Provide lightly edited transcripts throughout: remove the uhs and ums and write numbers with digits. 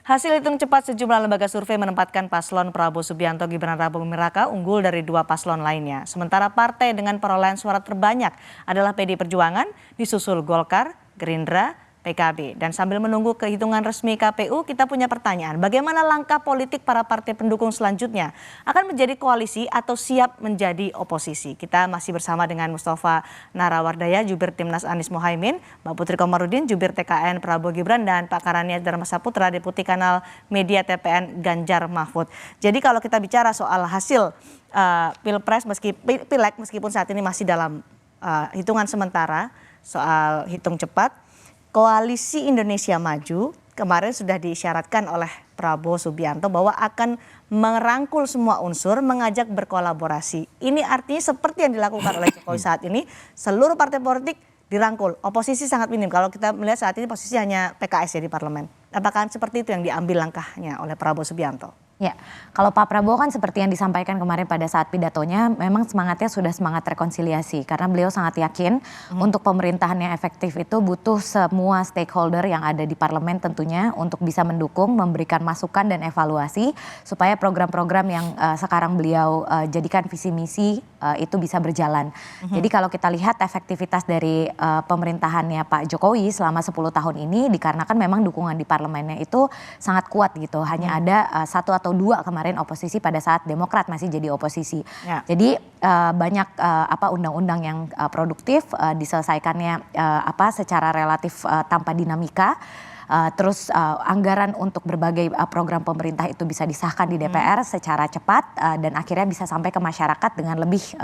Hasil hitung cepat sejumlah lembaga survei menempatkan paslon Prabowo Subianto Gibran Raka Buming Raka unggul dari dua paslon lainnya. Sementara partai dengan perolehan suara terbanyak adalah PDI Perjuangan, disusul Golkar, Gerindra, PKB. Dan sambil menunggu kehitungan resmi KPU, kita punya pertanyaan. Bagaimana langkah politik para partai pendukung selanjutnya? Akan menjadi koalisi atau siap menjadi oposisi? Kita masih bersama dengan Mustafa Narawardaya, Jubir Timnas Anies Mohaimin, Mbak Putri Komarudin, Jubir TKN Prabowo Gibran, dan Pak Karania Dharma Saputra, Deputi Kanal Media TPN Ganjar Mahfud. Jadi kalau kita bicara soal hasil Pilpres, Pileg meskipun saat ini masih dalam hitungan sementara, soal hitung cepat, Koalisi Indonesia Maju kemarin sudah diisyaratkan oleh Prabowo Subianto bahwa akan merangkul semua unsur, mengajak berkolaborasi. Ini artinya seperti yang dilakukan oleh Jokowi saat ini, seluruh partai politik dirangkul. Oposisi sangat minim. Kalau kita melihat saat ini posisi hanya PKS ya di parlemen. Apakah seperti itu yang diambil langkahnya oleh Prabowo Subianto? Ya, kalau Pak Prabowo kan seperti yang disampaikan kemarin pada saat pidatonya, memang semangatnya sudah semangat rekonsiliasi. Karena beliau sangat yakin untuk pemerintahan yang efektif itu butuh semua stakeholder yang ada di parlemen tentunya untuk bisa mendukung, memberikan masukan dan evaluasi supaya program-program yang sekarang beliau jadikan visi misi itu bisa berjalan. Jadi kalau kita lihat efektivitas dari pemerintahannya Pak Jokowi selama 10 tahun ini dikarenakan memang dukungan di parlemennya itu sangat kuat gitu. Hanya ada satu atau dua kemarin oposisi pada saat Demokrat masih jadi oposisi. Ya. Jadi banyak undang-undang yang produktif diselesaikannya secara relatif tanpa dinamika. Terus anggaran untuk berbagai program pemerintah itu bisa disahkan di DPR secara cepat dan akhirnya bisa sampai ke masyarakat dengan lebih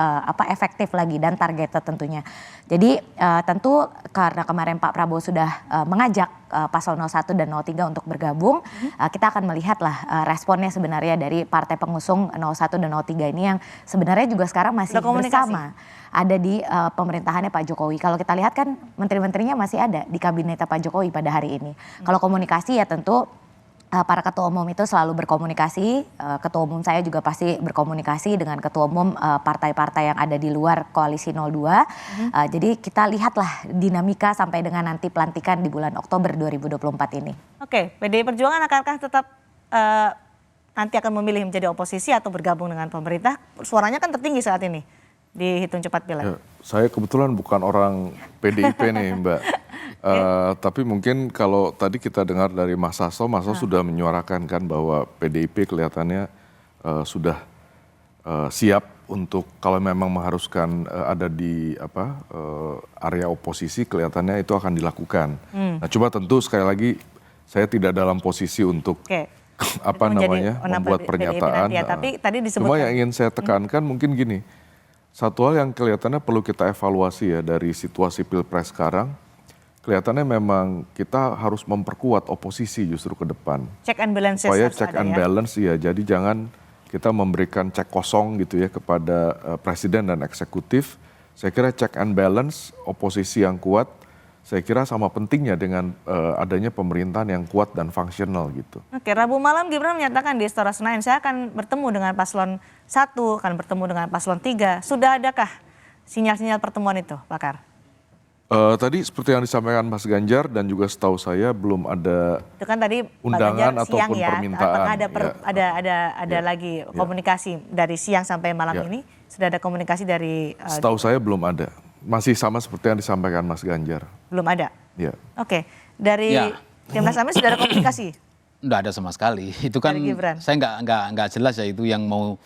efektif lagi dan targeted tentunya. Jadi tentu karena kemarin Pak Prabowo sudah mengajak paslon 01 dan 03 untuk bergabung, kita akan melihatlah responnya sebenarnya dari partai pengusung 01 dan 03 ini yang sebenarnya juga sekarang masih bersama. Ada di pemerintahannya Pak Jokowi. Kalau kita lihat kan menteri-menterinya masih ada di kabinet Pak Jokowi pada hari ini. Kalau komunikasi ya tentu para ketua umum itu selalu berkomunikasi. Ketua umum saya juga pasti berkomunikasi dengan ketua umum partai-partai yang ada di luar koalisi 02. Jadi kita lihatlah dinamika sampai dengan nanti pelantikan di bulan Oktober 2024 ini. Oke, PDI Perjuangan akankah tetap nanti akan memilih menjadi oposisi atau bergabung dengan pemerintah? Suaranya kan tertinggi saat ini dihitung cepat Pileg. Ya, saya kebetulan bukan orang PDIP nih Mbak. Tapi mungkin kalau tadi kita dengar dari Mas Hasto sudah menyuarakan kan bahwa PDIP kelihatannya sudah siap untuk kalau memang mengharuskan ada di area oposisi kelihatannya itu akan dilakukan. Nah coba tentu sekali lagi saya tidak dalam posisi untuk membuat pernyataan. Ya, tapi tadi disebutkan. Cuma yang ingin saya tekankan mungkin gini. Satu hal yang kelihatannya perlu kita evaluasi ya dari situasi Pilpres sekarang, kelihatannya memang kita harus memperkuat oposisi justru ke depan. Check and balance. Supaya check and balance ya, jadi jangan kita memberikan cek kosong gitu ya kepada presiden dan eksekutif. Saya kira check and balance, oposisi yang kuat, saya kira sama pentingnya dengan adanya pemerintahan yang kuat dan fungsional gitu. Oke, Rabu malam Gibran menyatakan di Istora Senayan, saya akan bertemu dengan paslon 1, akan bertemu dengan paslon 3. Sudah adakah sinyal-sinyal pertemuan itu, Pak Kar? Tadi seperti yang disampaikan Mas Ganjar dan juga setahu saya belum ada itu kan tadi undangan ataupun ya, permintaan. Ada lagi komunikasi dari siang sampai malam ini? Sudah ada komunikasi dari... Setahu saya belum ada. Masih sama seperti yang disampaikan Mas Ganjar. Belum ada? Ya. Oke, dari Timnas Amin sudah ada komunikasi? Enggak ada sama sekali. Itu kan saya nggak jelas ya itu yang mau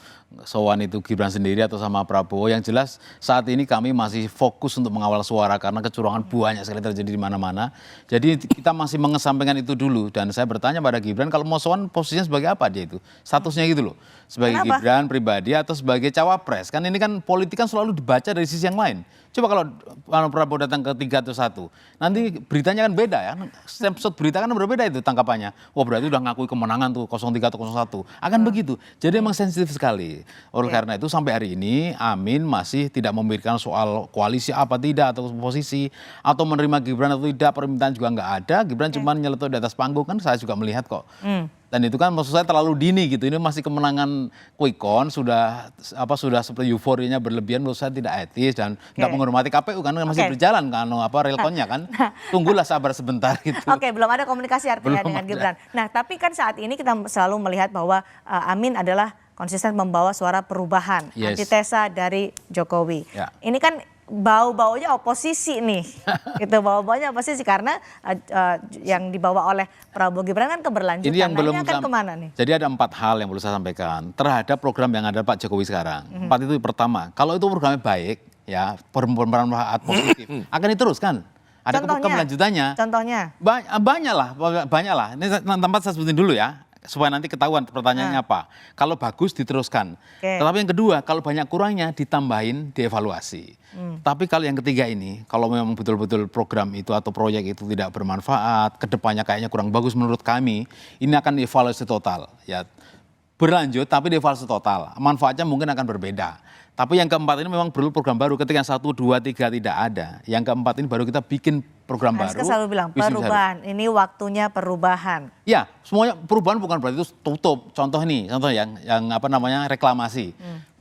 sowan itu Gibran sendiri atau sama Prabowo. Yang jelas saat ini kami masih fokus untuk mengawal suara karena kecurangan banyak sekali terjadi di mana-mana. Jadi kita masih mengesampingkan itu dulu dan saya bertanya pada Gibran kalau mau sowan posisinya sebagai apa dia itu? Statusnya gitu loh. Sebagai Gibran pribadi atau sebagai cawapres. Kan ini kan politik kan selalu dibaca dari sisi yang lain. Coba kalau Prabowo datang ke 3 atau 1, nanti beritanya kan beda ya. Setiap berita kan berbeda itu tangkapannya. Wah berarti udah ngakui kemenangan tuh 03 atau 01. Akan begitu. Jadi emang sensitif sekali. Oleh karena itu sampai hari ini Amin masih tidak memberikan soal koalisi apa tidak atau posisi. Atau menerima Gibran atau tidak, permintaan juga nggak ada. Gibran cuma nyeletuk di atas panggung kan saya juga melihat kok. Dan itu kan maksud saya terlalu dini gitu. Ini masih kemenangan quick count, sudah seperti euforianya berlebihan, menurut saya tidak etis dan nggak menghormati KPU kan masih berjalan kan real count-nya kan. Tunggulah sabar sebentar gitu. Oke, belum ada komunikasi artinya dengan Gibran. Nah, tapi kan saat ini kita selalu melihat bahwa Amin adalah konsisten membawa suara perubahan, antitesa dari Jokowi. Ini kan bau-baunya oposisi nih, gitu bau-baunya oposisi karena yang dibawa oleh Prabowo Gibran kan keberlanjutan. Ini yang belum akan kemana nih? Jadi ada 4 hal yang perlu saya sampaikan terhadap program yang ada Pak Jokowi sekarang. 4 itu pertama, kalau itu programnya baik, ya bermanfaat positif, akan diteruskan. Ada keberlanjutannya. Contohnya? Banyak lah. Ini tempat saya sebutin dulu ya, supaya nanti ketahuan pertanyaannya apa. Kalau bagus diteruskan. Tetapi yang kedua, kalau banyak kurangnya ditambahin, dievaluasi. Tapi kalau yang ketiga ini, kalau memang betul-betul program itu atau proyek itu tidak bermanfaat, kedepannya kayaknya kurang bagus menurut kami, ini akan dievaluasi total. Ya, berlanjut tapi dievaluasi total. Manfaatnya mungkin akan berbeda. Tapi yang keempat ini memang perlu program baru. Ketika 1, 2, 3 tidak ada. Yang keempat ini baru kita bikin program baru. Saya selalu bilang perubahan. Ini waktunya perubahan. Ya, semuanya perubahan bukan berarti itu tutup. Contoh yang reklamasi.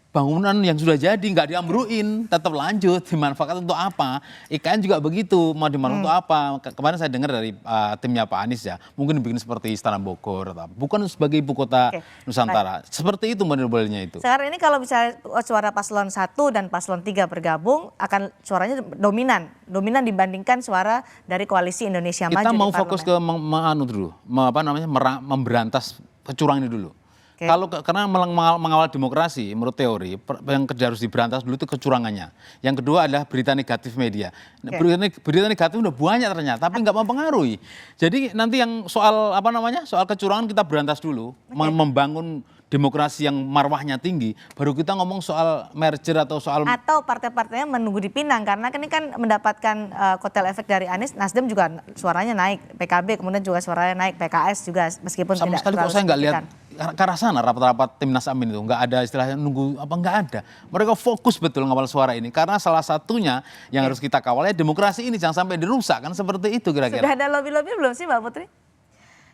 Bangunan yang sudah jadi nggak diambruin, tetap lanjut, dimanfaatkan untuk apa? IKN juga begitu, mau dimanfaatkan untuk apa? Kemarin saya dengar dari timnya Pak Anies ya, mungkin bikin seperti Istana Bogor, bukan sebagai ibu kota Nusantara. Seperti itu modelnya itu. Sekarang ini kalau misalnya suara paslon 1 dan paslon 3 bergabung, akan suaranya dominan dibandingkan suara dari koalisi Indonesia Maju. Kita mau fokus ke memberantas kecurangan ini dulu. Karena mengawal demokrasi, menurut teori, yang harus diberantas dulu itu kecurangannya. Yang kedua adalah berita negatif media. Berita negatif udah banyak ternyata, tapi nggak mempengaruhi. Jadi nanti yang soal kecurangan kita berantas dulu, membangun demokrasi yang marwahnya tinggi, baru kita ngomong soal merger atau partai-partainya menunggu dipinang karena ini kan mendapatkan kotel efek dari Anies. Nasdem juga suaranya naik, PKB kemudian juga suaranya naik, PKS juga meskipun sama tidak sekali terlalu kok saya nggak lihat signifikan. ke arah sana rapat-rapat Timnas Amin itu nggak ada istilahnya nunggu nggak ada. Mereka fokus betul ngawal suara ini karena salah satunya yang harus kita kawal ya demokrasi ini jangan sampai dirusak kan seperti itu kira-kira. Sudah ada lobby-lobby belum sih Mbak Putri?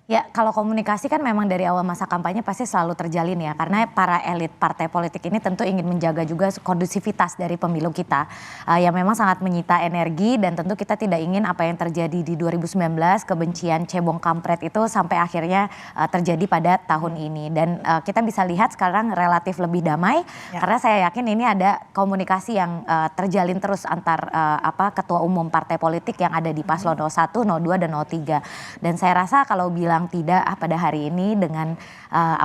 Ya, kalau komunikasi kan memang dari awal masa kampanye pasti selalu terjalin ya. Karena para elit partai politik ini tentu ingin menjaga juga kondusivitas dari pemilu kita. Yang memang sangat menyita energi dan tentu kita tidak ingin apa yang terjadi di 2019, kebencian cebong kampret itu sampai akhirnya terjadi pada tahun ini. Dan kita bisa lihat sekarang relatif lebih damai. Karena saya yakin ini ada komunikasi yang terjalin terus antar ketua umum partai politik yang ada di paslon 01, 02, dan 03. Dan saya rasa kalau bilang tidak pada hari ini dengan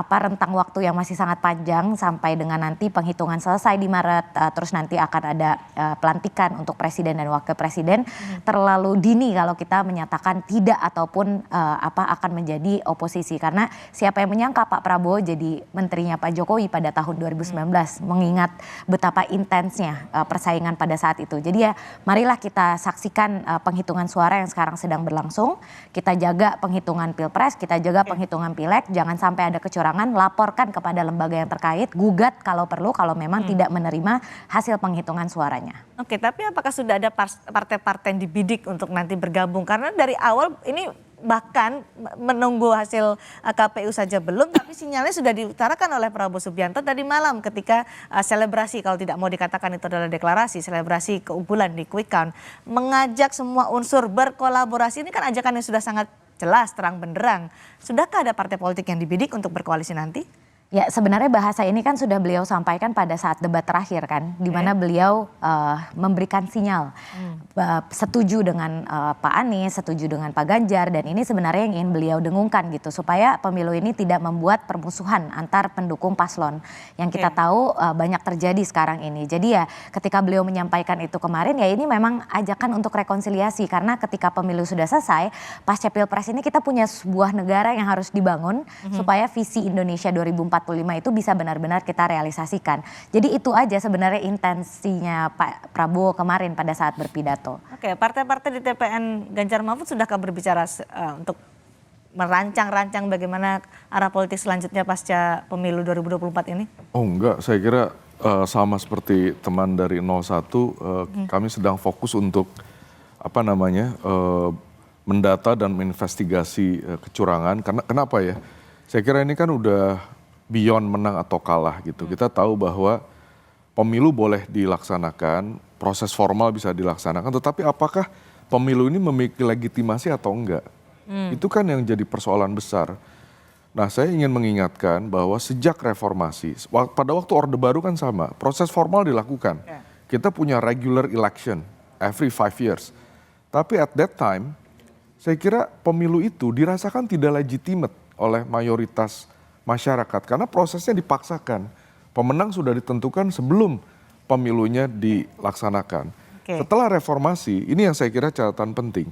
rentang waktu yang masih sangat panjang sampai dengan nanti penghitungan selesai di Maret, terus nanti akan ada pelantikan untuk presiden dan wakil presiden, terlalu dini kalau kita menyatakan tidak ataupun akan menjadi oposisi karena siapa yang menyangka Pak Prabowo jadi menterinya Pak Jokowi pada tahun 2019 mengingat betapa intensnya persaingan pada saat itu. Jadi ya marilah kita saksikan penghitungan suara yang sekarang sedang berlangsung, kita jaga penghitungan Pilpres, kita jaga penghitungan Pileg, jangan sampai ada kecurangan, laporkan kepada lembaga yang terkait, gugat kalau perlu kalau memang tidak menerima hasil penghitungan suaranya. Oke, tapi apakah sudah ada partai-partai yang dibidik untuk nanti bergabung? Karena dari awal ini bahkan menunggu hasil KPU saja belum, tapi sinyalnya sudah diutarakan oleh Prabowo Subianto tadi malam ketika selebrasi, kalau tidak mau dikatakan itu adalah deklarasi, selebrasi keunggulan di quick count, mengajak semua unsur berkolaborasi. Ini kan ajakan yang sudah sangat jelas, terang benderang. Sudahkah ada partai politik yang dibidik untuk berkoalisi nanti? Ya sebenarnya bahasa ini kan sudah beliau sampaikan pada saat debat terakhir kan, di mana beliau memberikan sinyal setuju dengan Pak Anies, setuju dengan Pak Ganjar, dan ini sebenarnya yang ingin beliau dengungkan gitu supaya pemilu ini tidak membuat permusuhan antar pendukung paslon yang kita tahu banyak terjadi sekarang ini. Jadi ya ketika beliau menyampaikan itu kemarin ya ini memang ajakan untuk rekonsiliasi karena ketika pemilu sudah selesai pasca Pilpres ini kita punya sebuah negara yang harus dibangun supaya visi Indonesia 2045 itu bisa benar-benar kita realisasikan. Jadi itu aja sebenarnya intensinya Pak Prabowo kemarin pada saat berpidato. Oke, partai-partai di TPN Ganjar Mahfud sudahkah berbicara untuk merancang-rancang bagaimana arah politik selanjutnya pasca pemilu 2024 ini? Oh enggak, saya kira sama seperti teman dari 01, kami sedang fokus untuk mendata dan menginvestigasi kecurangan. Karena kenapa ya? Saya kira ini kan udah beyond menang atau kalah gitu. Kita tahu bahwa pemilu boleh dilaksanakan, proses formal bisa dilaksanakan, tetapi apakah pemilu ini memiliki legitimasi atau enggak? Itu kan yang jadi persoalan besar. Nah, saya ingin mengingatkan bahwa sejak reformasi, pada waktu Orde Baru kan sama, proses formal dilakukan. Kita punya regular election every 5 years. Tapi at that time, saya kira pemilu itu dirasakan tidak legitimate oleh mayoritas masyarakat karena prosesnya dipaksakan. Pemenang sudah ditentukan sebelum pemilunya dilaksanakan. Setelah reformasi, ini yang saya kira catatan penting.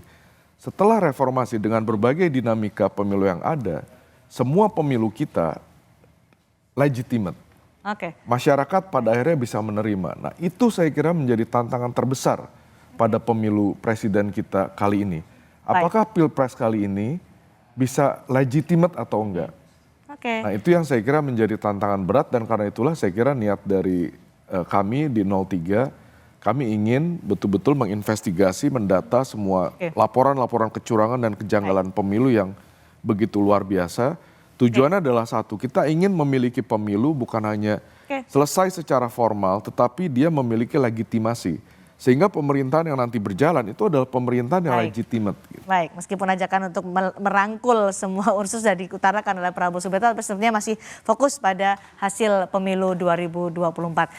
Setelah reformasi dengan berbagai dinamika pemilu yang ada, semua pemilu kita legitimate. Masyarakat pada akhirnya bisa menerima. Nah, itu saya kira menjadi tantangan terbesar pada pemilu presiden kita kali ini. Apakah Pilpres kali ini bisa legitimate atau enggak? Nah, itu yang saya kira menjadi tantangan berat dan karena itulah saya kira niat dari kami di 03, kami ingin betul-betul menginvestigasi, mendata semua laporan-laporan kecurangan dan kejanggalan pemilu yang begitu luar biasa. Tujuannya adalah satu, kita ingin memiliki pemilu bukan hanya selesai secara formal, tetapi dia memiliki legitimasi. Sehingga pemerintahan yang nanti berjalan itu adalah pemerintahan yang legitimate. Baik, meskipun ajakan untuk merangkul semua unsur sudah diutarakan oleh Prabowo Subianto, tapi sebenarnya masih fokus pada hasil pemilu 2024.